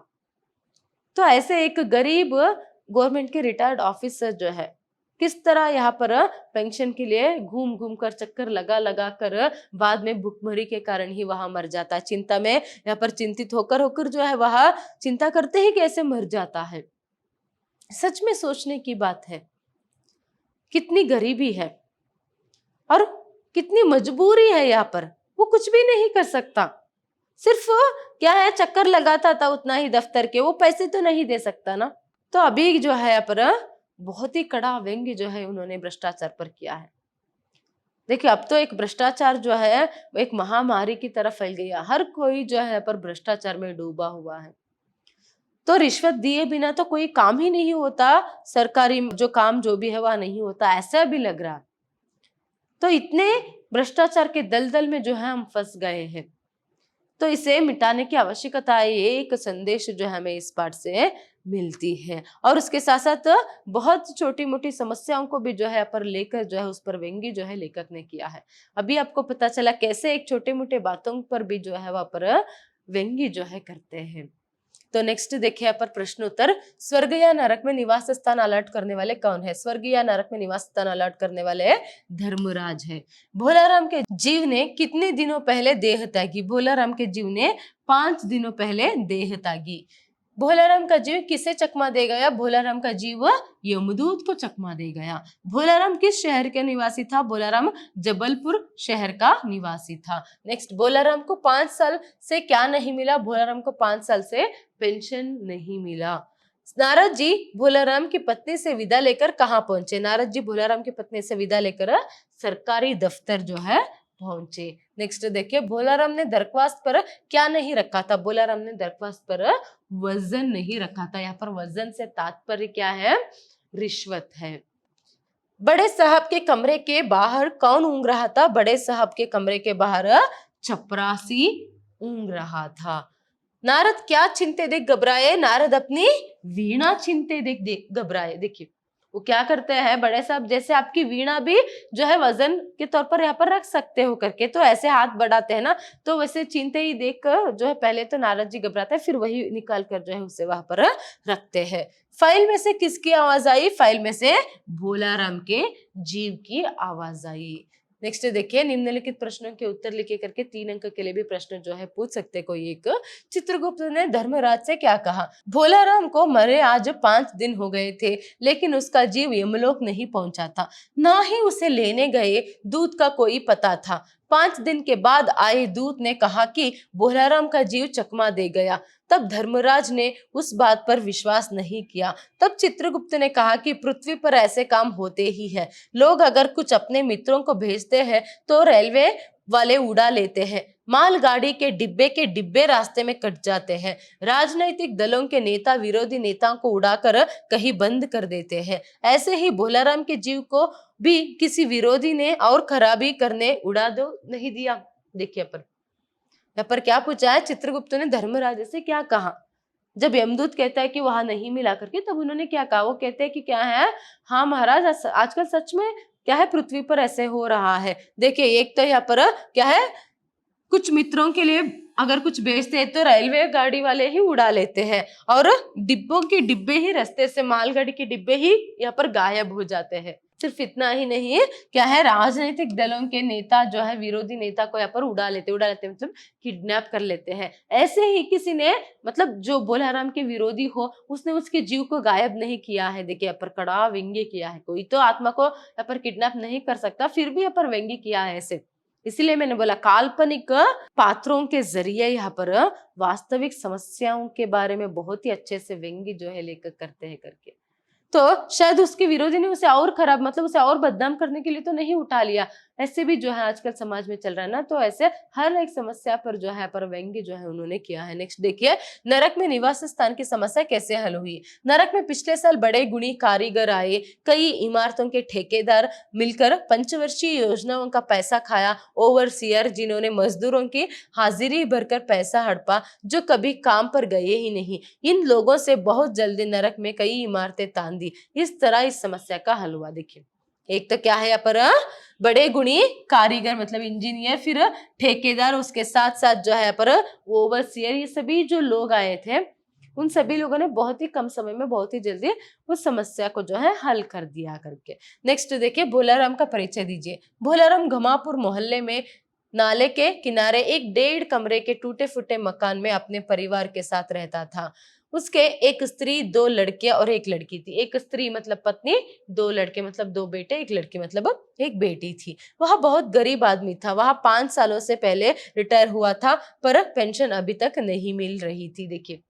तो ऐसे एक गरीब गवर्नमेंट के रिटायर्ड ऑफिसर जो है किस तरह यहाँ पर पेंशन के लिए घूम घूम कर चक्कर लगा लगा कर बाद में भुखमरी के कारण ही वहां मर जाता है, चिंता में यहाँ पर चिंतित होकर होकर जो है वह चिंता करते ही कैसे मर जाता है। सच में सोचने की बात है, कितनी गरीबी है और कितनी मजबूरी है, यहाँ पर वो कुछ भी नहीं कर सकता, सिर्फ क्या है चक्कर लगाता था उतना ही दफ्तर के, वो पैसे तो नहीं दे सकता ना। तो अभी जो है यहाँ पर बहुत ही कड़ा व्यंग्य जो है उन्होंने भ्रष्टाचार पर किया है। देखिए अब तो एक भ्रष्टाचार जो है वो एक महामारी की तरह फैल गया, हर कोई जो है पर भ्रष्टाचार में डूबा हुआ है। तो रिश्वत दिए बिना तो कोई काम ही नहीं होता, सरकारी जो काम जो भी है वह नहीं होता, ऐसा भी लग रहा। तो इतने भ्रष्टाचार के दलदल में जो है हम फंस गए हैं, तो इसे मिटाने की आवश्यकता है, ये एक संदेश जो है हमें इस पाठ से मिलती है। और उसके साथ साथ बहुत छोटी मोटी समस्याओं को भी जो है पर लेकर जो है उस पर व्यंग्य जो है लेखक ने किया है। अभी आपको पता चला कैसे एक छोटे मोटे बातों पर भी जो है वहां पर व्यंग्य जो है करते हैं। तो नेक्स्ट देखिए यहाँ पर प्रश्न उत्तर, स्वर्ग या नरक में निवास स्थान अलर्ट करने वाले कौन है? स्वर्ग या नरक में निवास स्थान अलर्ट करने वाले धर्मराज है। भोलाराम के जीव ने कितने दिनों पहले देह त्यागी? भोलाराम के जीव ने 5 दिनों पहले देह त्यागी। भोलाराम का जीव किसे चकमा दे गया? भोलाराम का जीव यमदूत को चकमा दे गया। भोलाराम किस शहर के निवासी था? भोलाराम जबलपुर शहर का निवासी था। नेक्स्ट, भोलाराम को 5 साल से क्या नहीं मिला? भोलाराम को 5 साल से पेंशन नहीं मिला। नारद जी भोलाराम की पत्नी से विदा लेकर कहाँ पहुंचे? नारद जी भोलाराम की पत्नी से विदा लेकर सरकारी दफ्तर जो है पहुंचे। नेक्स्ट देखिए, भोलाराम ने दरख्वास्त पर क्या नहीं रखा था? भोलाराम ने दरख्वास्त पर वजन नहीं रखा था। यहाँ पर वजन से तात्पर्य क्या है? रिश्वत है। बड़े साहब के कमरे के बाहर कौन ऊँग रहा था? बड़े साहब के कमरे के बाहर चपरासी ऊँग रहा था। नारद क्या छीनते देख घबराए? नारद अपनी वीणा छीनते देख घबराए। देखिए वो क्या करते हैं, बड़े साहब जैसे आपकी वीणा भी जो है वजन के तौर पर यहाँ पर रख सकते हो करके, तो ऐसे हाथ बढ़ाते हैं ना, तो वैसे छीनते ही देख कर जो है पहले तो नारद जी घबराते हैं, फिर वही निकाल कर जो है उसे वहां पर रखते हैं। फाइल में से किसकी आवाज आई? फाइल में से भोलाराम के जीव की आवाज आई। नेक्स्ट देखिए, निम्नलिखित प्रश्नों के उत्तर लिखे करके 3 अंक के लिए भी प्रश्न जो है पूछ सकते कोई एक। चित्रगुप्त ने धर्मराज से क्या कहा? भोलाराम को मरे आज 5 दिन हो गए थे, लेकिन उसका जीव यमलोक नहीं पहुंचा था, ना ही उसे लेने गए दूत का कोई पता था। 5 दिन के बाद आए दूत ने कहा कि भोलाराम का जीव चकमा दे गया। तब धर्मराज ने उस बात पर विश्वास नहीं किया। तब चित्रगुप्त ने कहा कि पृथ्वी पर ऐसे काम होते ही है। लोग अगर कुछ अपने मित्रों को भेजते हैं तो रेलवे वाले उड़ा लेते हैं, मालगाड़ी के डिब्बे रास्ते में कट जाते हैं, राजनीतिक दलों के नेता विरोधी नेताओं को उड़ाकर कहीं बंद कर देते हैं। ऐसे ही भोलाराम के जीव को भी किसी विरोधी ने और खराबी करने उड़ा दो नहीं दिया। देखिए पर यहाँ पर क्या पूछा है, चित्रगुप्त ने धर्मराज से क्या कहा? जब यमदूत कहता है कि वहां नहीं मिला करके, तब उन्होंने क्या कहा? वो कहते हैं कि क्या है, हाँ महाराज आजकल सच में क्या है पृथ्वी पर ऐसे हो रहा है। देखिए एक तो यहाँ पर क्या है, कुछ मित्रों के लिए अगर कुछ बेचते हैं तो रेलवे गाड़ी वाले ही उड़ा लेते हैं, और डिब्बों के डिब्बे ही रास्ते से, मालगाड़ी के डिब्बे ही यहाँ पर गायब हो जाते हैं। सिर्फ इतना ही नहीं, क्या है, राजनीतिक दलों के नेता जो है विरोधी नेता को यहाँ पर उड़ा लेते मतलब किडनैप कर लेते हैं। ऐसे ही किसी ने मतलब जो भोलाराम के विरोधी हो, उसने उसके जीव को गायब नहीं किया है। देखिए यहाँ पर कड़ा व्यंग्य किया है। कोई तो आत्मा को यहाँ पर किडनैप नहीं कर सकता, फिर भी यहाँ पर व्यंग्य किया है ऐसे। इसीलिए मैंने बोला काल्पनिक पात्रों के जरिए यहाँ पर वास्तविक समस्याओं के बारे में बहुत ही अच्छे से व्यंग्य जो है लेखक करते हैं करके। तो शायद उसके विरोधी ने उसे और खराब मतलब उसे और बदनाम करने के लिए तो नहीं उठा लिया, ऐसे भी जो है आजकल समाज में चल रहा है ना, तो ऐसे हर एक समस्या पर जो है पर व्यंग्य जो है उन्होंने किया है। नेक्स्ट देखिए, नरक में निवास स्थान की समस्या कैसे हल हुई। नरक में पिछले साल बड़े गुणी कारीगर आए, कई इमारतों के ठेकेदार मिलकर पंचवर्षीय योजनाओं का पैसा खाया, ओवरसियर जिन्होंने मजदूरों की हाजिरी भरकर पैसा हड़पा जो कभी काम पर गए ही नहीं, इन लोगों से बहुत जल्दी नरक में कई इमारतें तान दी। इस तरह इस समस्या का हल हुआ। देखिए, एक तो क्या है यहाँ पर, बड़े गुणी कारीगर मतलब इंजीनियर, फिर ठेकेदार, उसके साथ साथ जो है यहाँ पर ओवरसियर, ये सभी जो लोग आए थे उन सभी लोगों ने बहुत ही कम समय में बहुत ही जल्दी उस समस्या को जो है हल कर दिया करके। नेक्स्ट देखिए, भोलाराम का परिचय दीजिए। भोलाराम घमापुर मोहल्ले में नाले के किनारे एक 1.5 कमरे के टूटे फूटे मकान में अपने परिवार के साथ रहता था। उसके एक स्त्री, 2 लड़कियां और एक लड़की थी। एक स्त्री मतलब पत्नी, 2 लड़के मतलब 2 बेटे, एक लड़की मतलब एक बेटी थी। वह बहुत गरीब आदमी था। वह 5 सालों से पहले रिटायर हुआ था, पर पेंशन अभी तक नहीं मिल रही थी। देखिए,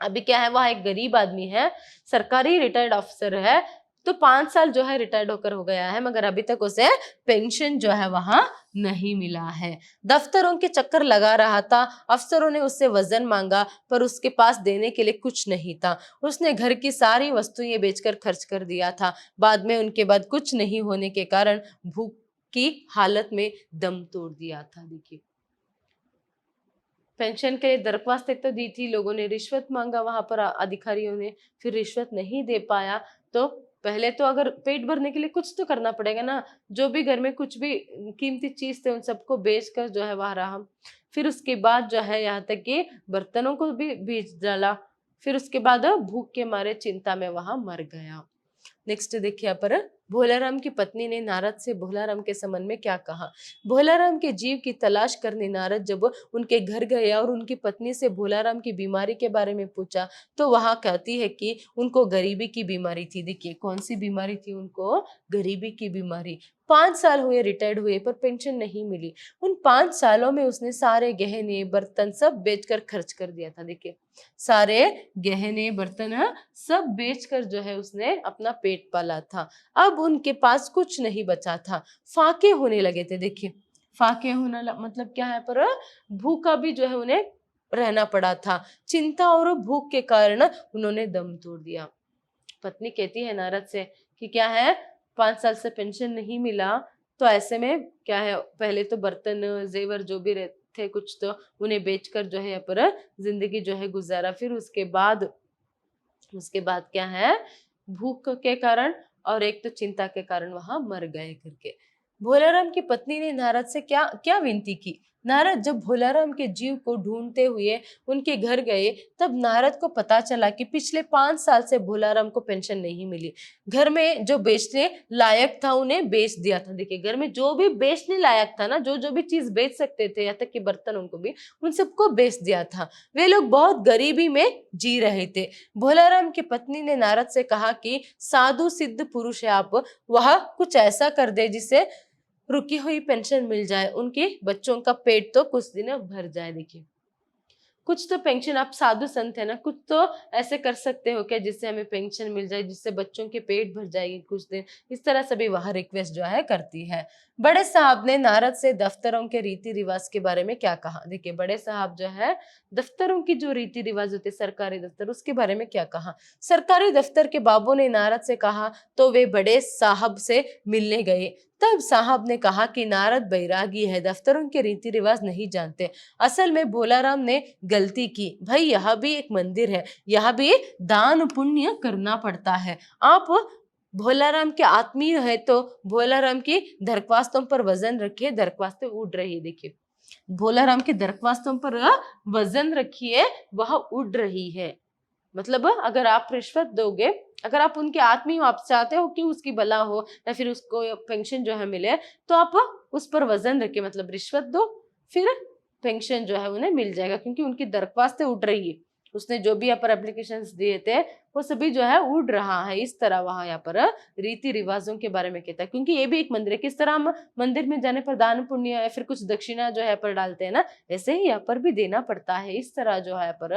अभी क्या है, वह एक गरीब आदमी है, सरकारी रिटायर्ड ऑफिसर है, तो 5 साल जो है रिटायर्ड होकर हो गया है, मगर अभी तक उसे पेंशन जो है वहां नहीं मिला है। दफ्तरों के चक्कर लगा रहा था, अफसरों ने उससे वजन मांगा पर उसके पास देने के लिए कुछ नहीं था। उसने घर की सारी वस्तुएं बेचकर खर्च कर दिया था। बाद में उनके बाद कुछ नहीं होने के कारण भूख की हालत में दम तोड़ दिया था। देखिए, पेंशन के लिए दरख्वास्त तो दी थी, लोगों ने रिश्वत मांगा वहां पर अधिकारियों ने, फिर रिश्वत नहीं दे पाया, तो पहले तो अगर पेट भरने के लिए कुछ तो करना पड़ेगा ना, जो भी घर में कुछ भी कीमती चीज थे उन सबको बेच कर जो है वहां रहा। फिर उसके बाद जो है यहाँ तक कि बर्तनों को भी बेच डाला, फिर उसके बाद भूख के मारे चिंता में वहां मर गया। नेक्स्ट देखिए यहाँ पर, भोलाराम की पत्नी ने नारद से भोलाराम के संबंध में क्या कहा। भोलाराम के जीव की तलाश करने नारद जब उनके घर गए और उनकी पत्नी से भोलाराम की बीमारी के बारे में पूछा, तो वहां कहती है कि उनको गरीबी की बीमारी थी। देखिए, कौन सी बीमारी थी उनको, गरीबी की बीमारी। 5 साल हुए रिटायर्ड हुए पर पेंशन नहीं मिली। उन 5 सालों में उसने सारे गहने बर्तन सब बेचकर खर्च कर दिया था। देखिए, सारे गहने बर्तन सब बेचकर जो है उसने अपना पेट पाला था। अब उनके पास कुछ नहीं बचा था, फाके होने लगे थे। देखिए, फाके होना मतलब क्या है, पर भूखा भी जो है उन्हें रहना पड़ा था। चिंता और भूख के कारण उन्होंने दम तोड़ दिया। पत्नी कहती है नारद से कि क्या है, 5 साल से पेंशन नहीं मिला, तो ऐसे में क्या है, पहले तो बर्तन जेवर जो भी थे कुछ तो उन्हें बेचकर जो है पर जिंदगी जो है गुजारा। फिर उसके बाद क्या है, भूख के कारण और एक तो चिंता के कारण वहां मर गए करके। भोलाराम की पत्नी ने नारद से क्या क्या विनती की। नारद जब भोलाराम के जीव को ढूंढते हुए उनके घर गए, तब नारद को पता चला कि पिछले 5 साल से भोलाराम को पेंशन नहीं मिली। घर में जो बेचने लायक था उन्हें बेच दिया था। देखिए, घर में जो भी बेचने लायक था ना, जो जो भी चीज बेच सकते थे, यहाँ तक कि बर्तनों को भी, उन सबको बेच दिया था। वे लोग बहुत गरीबी में जी रहे थे। भोलाराम की पत्नी ने नारद से कहा कि साधु सिद्ध पुरुष है आप, वह कुछ ऐसा कर दे जिससे रुकी हुई पेंशन मिल जाए, उनके बच्चों का पेट तो कुछ दिन भर जाए। देखिए, कुछ तो पेंशन, आप साधु संत है ना, कुछ तो ऐसे कर सकते हो क्या जिससे हमें पेंशन मिल जाए, जिससे बच्चों के पेट भर जाएगी कुछ दिन। इस तरह सभी वह रिक्वेस्ट जो है करती है। बड़े साहब ने नारद से दफ्तरों के रीति रिवाज के बारे में क्या कहा। देखिए, बड़े साहब जो है दफ्तरों की जो रीति रिवाज होते सरकारी दफ्तर, उसके बारे में क्या कहा। सरकारी दफ्तर के बाबू ने नारद से कहा, तो वे बड़े साहब से मिलने गए। तब साहब ने कहा कि नारद बैरागी है, दफ्तरों के रीति रिवाज नहीं जानते। असल में भोलाराम ने गलती की भाई, यह भी एक मंदिर है, यह भी दान पुण्य करना पड़ता है। आप भोलाराम के आत्मीय है तो भोलाराम की दरख्वास्तों पर वजन रखिए, दरख्वास्तें उड़ रही है। देखिए, भोलाराम की दरख्वास्तों पर वजन रखिए, वह उड़ रही है। मतलब अगर आप रिश्वत दोगे, अगर आप उनके आत्मीय हो, आप चाहते हो कि उसकी भला हो या फिर उसको पेंशन जो है मिले, तो आप उस पर वजन रखिए, मतलब रिश्वत दो, फिर पेंशन जो है उन्हें मिल जाएगा, क्योंकि उनकी दरख्वास्तें उठ रही है। उसने जो भी यहाँ पर एप्लीकेशंस दिए थे वो सभी जो है उड़ रहा है। इस तरह वहां यहाँ पर रीति रिवाजों के बारे में कहता है, क्योंकि ये भी एक मंदिर है। किस तरह हम मंदिर में जाने पर दान पुण्य या फिर कुछ दक्षिणा जो है पर डालते हैं ना, ऐसे ही यहाँ पर भी देना पड़ता है। इस तरह जो है पर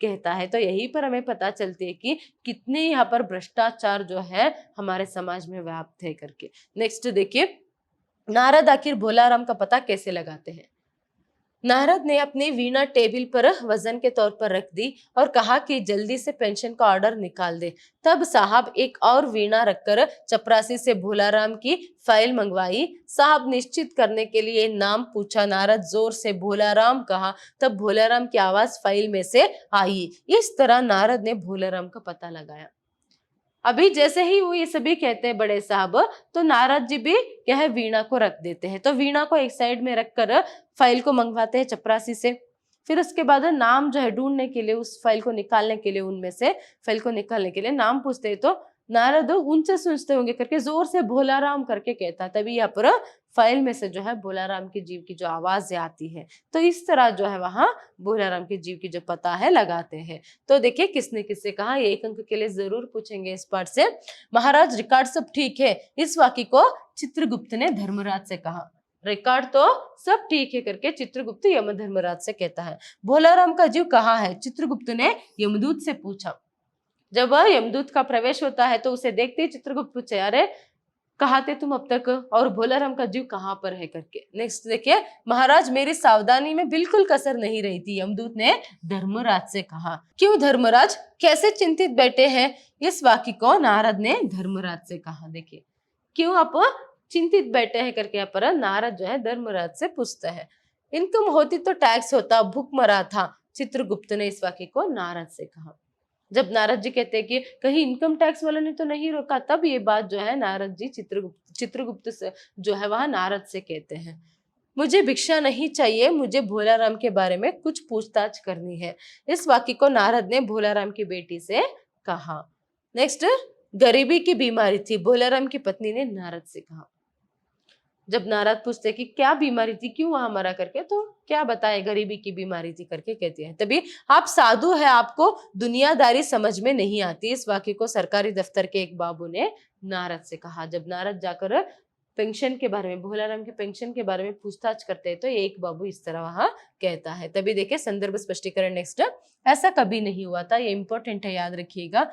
कहता है। तो यही पर हमें पता चलती है कि कितने यहाँ पर भ्रष्टाचार जो है हमारे समाज में व्याप्त है करके। नेक्स्ट देखिए, नारद आखिर भोलाराम का पता कैसे लगाते हैं? नारद ने अपनी वीणा टेबल पर वजन के तौर पर रख दी और कहा कि जल्दी से पेंशन का ऑर्डर निकाल दे। तब साहब एक और वीणा रखकर चपरासी से भोलाराम की फाइल मंगवाई। साहब निश्चित करने के लिए नाम पूछा। नारद जोर से भोलाराम कहा। तब भोलाराम की आवाज फाइल में से आई। इस तरह नारद ने भोलाराम का पता लगाया। अभी जैसे ही वो ये सभी कहते हैं बड़े साहब, तो नारद जी भी क्या है, वीणा को रख देते हैं। तो वीणा को एक साइड में रखकर फाइल को मंगवाते हैं चपरासी से। फिर उसके बाद नाम जो है ढूंढने के लिए, उस फाइल को निकालने के लिए, उनमें से फाइल को निकालने के लिए नाम पूछते हैं। तो नारद ऊंचे सुनते होंगे करके जोर से भोलाराम करके कहता है। तभी यहाँ पर फाइल में से जो है भोलाराम की जीव की जो आवाज आती है। तो इस तरह जो है वहां भोलाराम की जीव की जो पता है लगाते हैं। तो देखिए किसने किससे कहा, ये एक अंक के लिए जरूर पूछेंगे इस पार्ट से। महाराज रिकॉर्ड सब ठीक है, इस वाक्य को चित्रगुप्त ने धर्मराज से कहा। रिकॉर्ड तो सब ठीक है करके चित्रगुप्त यम धर्मराज से कहता है। भोलाराम का जीव कहाँ है, चित्रगुप्त ने यमदूत से पूछा। जब यमदूत का प्रवेश होता है तो उसे देखते ही चित्रगुप्त पूछे, अरे कहाँ थे तुम अब तक, और भोलाराम का जीव कहाँ पर है करके। नेक्स्ट देखिए, महाराज मेरी सावधानी में बिल्कुल कसर नहीं रही थी, यमदूत ने धर्मराज से कहा। क्यों धर्मराज, कैसे चिंतित बैठे हैं, इस वाक्य को नारद ने धर्मराज से कहा। देखिए क्यों आप चिंतित बैठे हैं करके यहाँ पर नारद जो है धर्मराज से पूछता है। इनकम होती तो टैक्स होता, भूख मरा था, चित्रगुप्त ने इस वाक्य को नारद से कहा। जब नारद जी कहते हैं कि कहीं इनकम टैक्स वालों ने तो नहीं रोका, तब ये बात जो है नारद जी चित्रगुप्त से जो है वहां नारद से कहते हैं। मुझे भिक्षा नहीं चाहिए, मुझे भोलाराम के बारे में कुछ पूछताछ करनी है, इस वाक्य को नारद ने भोलाराम की बेटी से कहा। नेक्स्ट, गरीबी की बीमारी थी, भोलाराम की पत्नी ने नारद से कहा। जब नारद पूछते कि क्या बीमारी थी, क्यों वहां मरा करके, तो क्या बताए, गरीबी की बीमारी थी करके कहती है। तभी आप साधु है, आपको दुनियादारी समझ में नहीं आती, इस वाक्य को सरकारी दफ्तर के एक बाबू ने नारद से कहा। जब नारद जाकर पेंशन के बारे में, भोलाराम के पेंशन के बारे में पूछताछ करते हैं तो एक बाबू इस तरह वहां कहता है। तभी देखिए संदर्भ स्पष्टीकरण नेक्स्ट, ऐसा कभी नहीं हुआ था, ये इंपॉर्टेंट है, याद रखिएगा।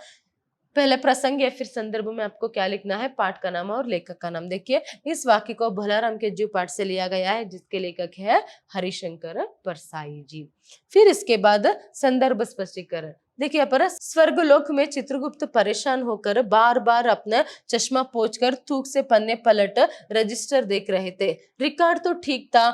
पहले प्रसंग या फिर संदर्भ में आपको क्या लिखना है, पाठ का नाम और लेखक का नाम। देखिए इस वाक्य को भोलाराम के जीव पाठ से लिया गया है, जिसके लेखक है हरिशंकर परसाई जी। फिर इसके बाद संदर्भ स्पष्टीकरण। देखिए पर स्वर्गलोक में चित्रगुप्त परेशान होकर बार बार अपना चश्मा पोंछकर थूक से पन्ने पलट रजिस्टर देख रहे थे। रिकॉर्ड तो ठीक था,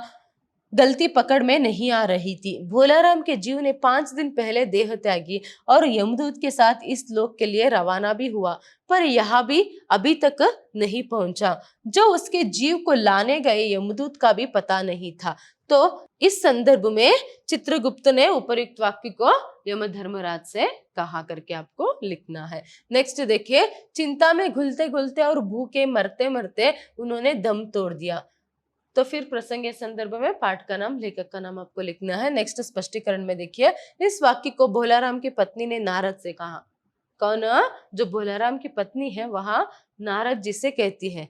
गलती पकड़ में नहीं आ रही थी। भोलाराम के जीव ने 5 दिन पहले देह त्यागी और यमदूत के साथ इस लोक के लिए रवाना भी हुआ, पर यहाँ भी अभी तक नहीं पहुंचा। जो उसके जीव को लाने गए यमदूत का भी पता नहीं था। तो इस संदर्भ में चित्रगुप्त ने उपयुक्त वाक्य को यम धर्मराज से कहा करके आपको लिखना है। नेक्स्ट देखिए, चिंता में घुलते घुलते और भूखे मरते मरते उन्होंने दम तोड़ दिया। तो फिर प्रसंग या संदर्भ में पाठ का नाम, लेखक का नाम आपको लिखना है। नेक्स्ट स्पष्टीकरण में देखिए, इस वाक्य को भोलाराम की पत्नी ने नारद से कहा। कौन, जो भोलाराम की पत्नी है वहां नारद जी से कहती है।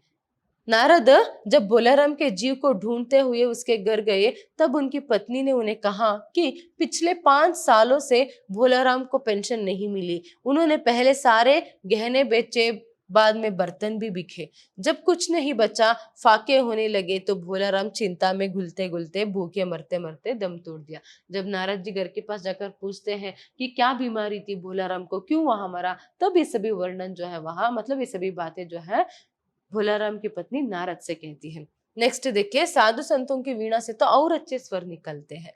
नारद जब भोलाराम के जीव को ढूंढते हुए उसके घर गए, तब उनकी पत्नी ने उन्हें कहा कि पिछले 5 सालों से भोलाराम को पेंशन नहीं मिली। उन्होंने पहले सारे गहने बेचे, बाद में बर्तन भी बिके। जब कुछ नहीं बचा, फाके होने लगे, तो भोलाराम चिंता में घुलते घुलते भूखे मरते मरते दम तोड़ दिया। जब नारद जी घर के पास जाकर पूछते हैं कि क्या बीमारी थी भोलाराम को, क्यों वहां मरा, तब ये सभी वर्णन जो है वहां, मतलब ये सभी बातें जो है भोलाराम की पत्नी नारद से कहती है। नेक्स्ट देखिए, साधु संतों की वीणा से तो और अच्छे स्वर निकलते हैं।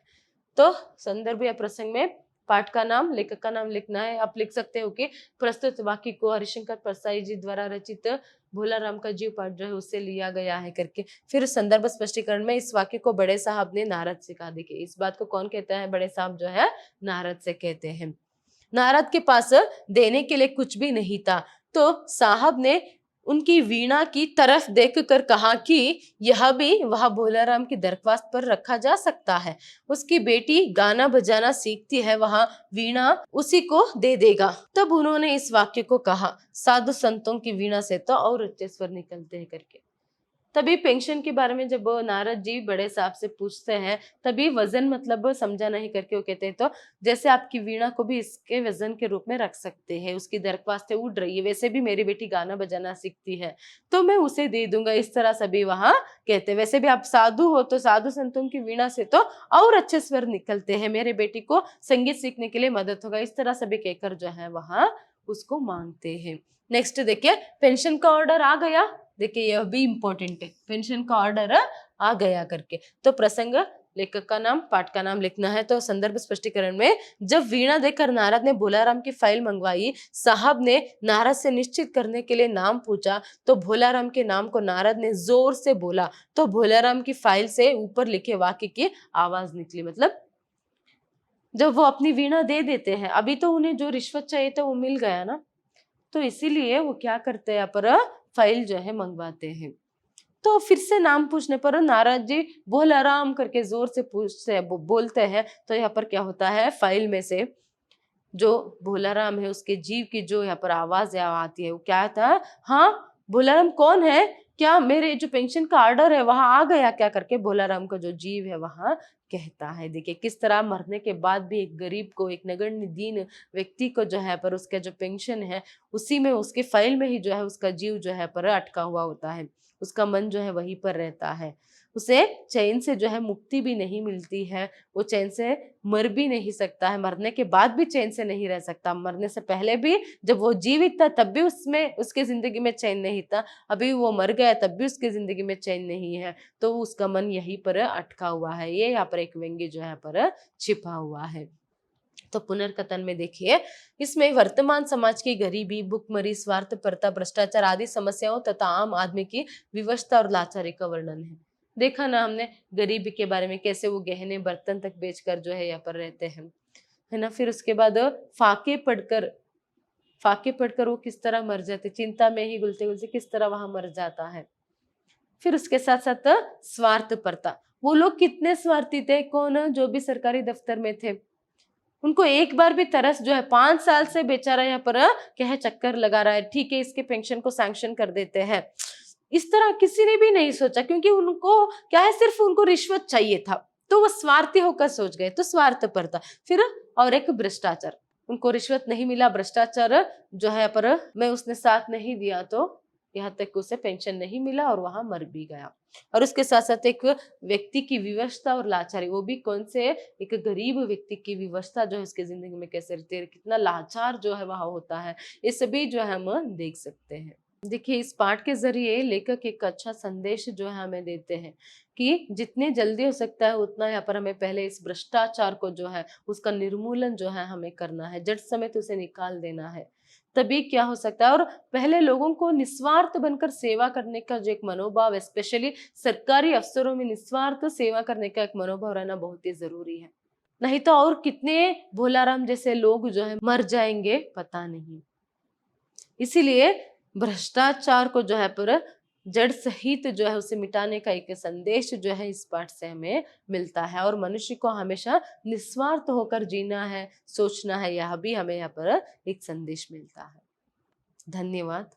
तो संदर्भ या प्रसंग में पाठ का नाम, लेखक का नाम लिखना है। आप लिख सकते हो कि प्रस्तुत वाक्य को हरिशंकर परसाई जी द्वारा रचित भोलाराम का जीव पाठ जो है उससे लिया गया है करके। फिर संदर्भ स्पष्टीकरण में इस वाक्य को बड़े साहब ने नारद से कहा। देखिए इस बात को कौन कहता है, बड़े साहब जो है नारद से कहते हैं। नारद के पास देने के लिए कुछ भी नहीं था, तो साहब ने उनकी वीणा की तरफ देखकर कहा कि यह भी वह भोलाराम की दरख्वास्त पर रखा जा सकता है। उसकी बेटी गाना बजाना सीखती है, वहां वीणा उसी को दे देगा। तब उन्होंने इस वाक्य को कहा, साधु संतों की वीणा से तो और अच्छे स्वर निकलते हैं करके। तभी पेंशन के बारे में जब नारद जी बड़े साहब से पूछते हैं, तभी वजन मतलब समझा नहीं करके वो कहते हैं, तो जैसे आपकी वीणा को भी इसके वजन के रूप में रख सकते हैं, उसकी दरख्वास्तें उड़ रही है, वैसे भी मेरी बेटी गाना बजाना सीखती है तो मैं उसे दे दूंगा, इस तरह सभी वहां कहते हैं। वैसे भी आप साधु हो तो साधु संतों की वीणा से तो और अच्छे स्वर निकलते हैं, मेरे बेटी को संगीत सीखने के लिए मदद होगा, इस तरह सभी कहकर जो है वहां उसको मांगते हैं। नेक्स्ट देखिए, पेंशन का ऑर्डर आ गया। देखिए यह भी इंपॉर्टेंट है, पेंशन का ऑर्डर आ गया करके। तो प्रसंग, लेखक का नाम, पाठ का नाम लिखना है। तो संदर्भ स्पष्टीकरण में, जब वीणा देकर नारद ने भोलाराम की फाइल मंगवाई, साहब ने नारद से निश्चित करने के लिए नाम पूछा, तो भोलाराम के नाम को नारद ने जोर से बोला तो भोलाराम की फाइल से ऊपर लिखे वाक्य की आवाज निकली। मतलब जब वो अपनी वीणा दे देते हैं, अभी तो उन्हें जो रिश्वत चाहिए था वो मिल गया ना, तो इसीलिए वो क्या करते हैं, पर फाइल जो है मंगवाते हैं। तो फिर से नाम पूछने पर नारद जी भोलाराम करके जोर से पूछते हैं, बोलते हैं। तो यहाँ पर क्या होता है, फाइल में से जो भोलाराम है उसके जीव की जो यहाँ पर आवाज आती है, वो क्या था, हाँ भोलाराम कौन है, क्या मेरे जो पेंशन का ऑर्डर है वहां आ गया क्या करके भोलाराम का जो जीव है वहां कहता है। देखिए किस तरह मरने के बाद भी एक गरीब को, एक नगण्य दीन व्यक्ति को जो है पर उसका जो पेंशन है उसी में, उसके फाइल में ही जो है उसका जीव जो है पर अटका हुआ होता है, उसका मन जो है वहीं पर रहता है, उसे चैन से जो है मुक्ति भी नहीं मिलती है, वो चैन से मर भी नहीं सकता है, मरने के बाद भी चैन से नहीं रह सकता, मरने से पहले भी जब वो जीवित था तब भी उसमें उसके जिंदगी में चैन नहीं था, अभी वो मर गया तब भी उसकी जिंदगी में चैन नहीं है, तो उसका मन यहीं पर अटका हुआ है। ये यहाँ पर एक व्यंग्य जो है पर छिपा हुआ है। तो पुनर्कथन में देखिए, इसमें वर्तमान समाज की गरीबी, भुखमरी, स्वार्थपरता, भ्रष्टाचार आदि समस्याओं तथा आम आदमी की विवशता और लाचारी का वर्णन है। देखा ना हमने गरीबी के बारे में, कैसे वो गहने बर्तन तक बेचकर जो है यहाँ पर रहते हैं, है ना। फिर उसके बाद फाके पढ़कर वो किस तरह मर जाते, चिंता में ही घुलते घुलते किस तरह वहां मर जाता है। फिर उसके साथ साथ स्वार्थपरता, वो लोग कितने स्वार्थी थे, कौन, जो भी सरकारी दफ्तर में थे, उनको एक बार भी तरस जो है, 5 साल से बेचारा यहाँ पर क्या है चक्कर लगा रहा है, ठीक है इसके पेंशन को सैंक्शन कर देते हैं, इस तरह किसी ने भी नहीं सोचा, क्योंकि उनको क्या है, सिर्फ उनको रिश्वत चाहिए था, तो वो स्वार्थी होकर सोच गए, तो स्वार्थपरता। फिर और एक भ्रष्टाचार, उनको रिश्वत नहीं मिला, भ्रष्टाचार जो है पर मैं उसने साथ नहीं दिया, तो यहाँ तक उसे पेंशन नहीं मिला और वहां मर भी गया। और उसके साथ साथ एक व्यक्ति की विवशता और लाचारी, वो भी कौन से, एक गरीब व्यक्ति की विवशता जो है उसके जिंदगी में कैसे रहती है, कितना लाचार जो है वहां होता है, ये सभी जो है हम देख सकते हैं। देखिए इस पाठ के जरिए लेखक एक अच्छा संदेश जो है हमें देते हैं कि जितने जल्दी हो सकता है उतना यहाँ पर हमें पहले इस भ्रष्टाचार को जो है उसका निर्मूलन जो है हमें करना है, जड़ समेत उसे निकाल देना है, तभी क्या हो सकता है। और पहले लोगों को निस्वार्थ बनकर सेवा करने का जो एक मनोभाव है, स्पेशली सरकारी अफसरों में निस्वार्थ सेवा करने का एक मनोभाव रहना बहुत ही जरूरी है, नहीं तो और कितने भोलाराम जैसे लोग जो है मर जाएंगे पता नहीं। इसीलिए भ्रष्टाचार को जो है पूरा जड़ सहित जो है उसे मिटाने का एक संदेश जो है इस पाठ से हमें मिलता है, और मनुष्य को हमेशा निस्वार्थ होकर जीना है, सोचना है, यह भी हमें यहाँ पर एक संदेश मिलता है। धन्यवाद।